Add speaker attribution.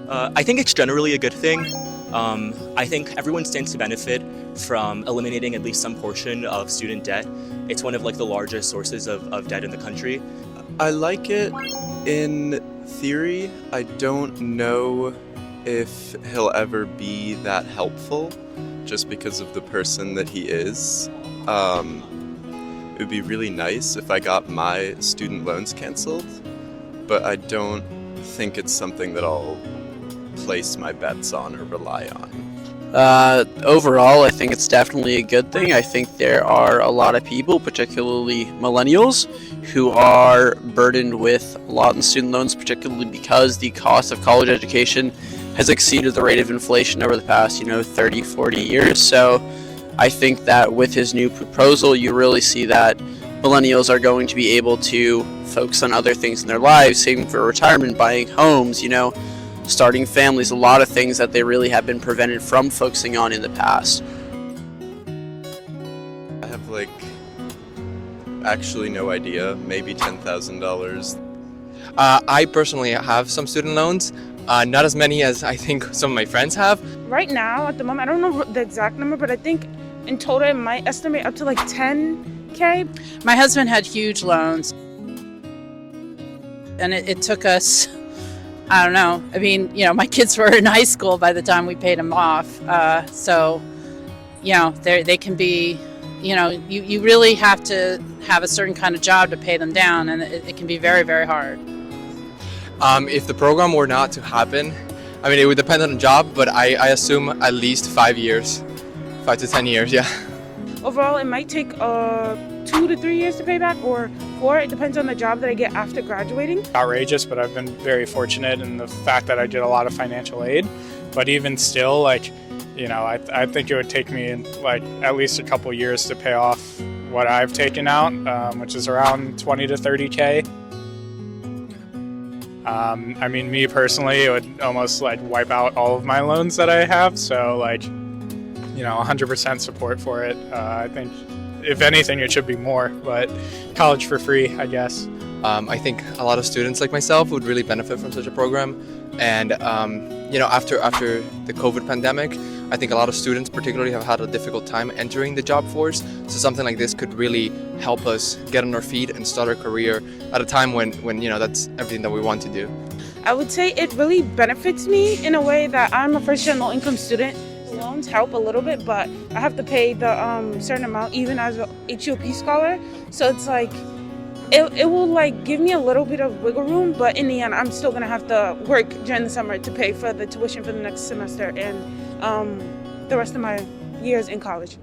Speaker 1: I think it's generally a good thing. I think everyone stands to benefit from eliminating at least some portion of student debt. It's one of like the largest sources of debt in the country.
Speaker 2: I like it in theory. I don't know if he'll ever be that helpful just because of the person that he is. It would be really nice if I got my student loans canceled, but I don't think it's something that I'll place my bets on or rely on.
Speaker 3: Overall, I think it's definitely a good thing. I think there are a lot of people, particularly millennials, who are burdened with a lot in student loans, particularly because the cost of college education has exceeded the rate of inflation over the past, 30, 40 years. So I think that with his new proposal, you really see that millennials are going to be able to focus on other things in their lives, saving for retirement, buying homes, starting families, a lot of things that they really have been prevented from focusing on in the past.
Speaker 2: I have actually no idea, maybe $10,000.
Speaker 4: I personally have some student loans, not as many as I think some of my friends have.
Speaker 5: Right now, at the moment, I don't know the exact number, but I think in total it might estimate up to like 10K.
Speaker 6: My husband had huge loans, and it took us, I don't know. I mean, my kids were in high school by the time we paid them off. So, they can be, you really have to have a certain kind of job to pay them down, and it can be very, very hard.
Speaker 4: If the program were not to happen, I mean, it would depend on the job, but I assume at least 5 years, 5 to 10 years, yeah.
Speaker 5: Overall, it might take 2 to 3 years to pay back, or 4. It depends on the job that I get after graduating.
Speaker 7: Outrageous, but I've been very fortunate in the fact that I did a lot of financial aid. But even still, I think it would take me at least a couple years to pay off what I've taken out, which is around 20 to 30K. I mean, me personally, it would almost wipe out all of my loans that I have. So 100% support for it. I think if anything, it should be more, but college for free, I guess.
Speaker 4: I think a lot of students like myself would really benefit from such a program. And, after the COVID pandemic, I think a lot of students particularly have had a difficult time entering the job force. So something like this could really help us get on our feet and start our career at a time when that's everything that we want to do.
Speaker 5: I would say it really benefits me in a way that I'm a first-year low-income student. Loans help a little bit, but I have to pay the certain amount even as a HUP scholar. So it's it will give me a little bit of wiggle room, but in the end, I'm still gonna have to work during the summer to pay for the tuition for the next semester and the rest of my years in college.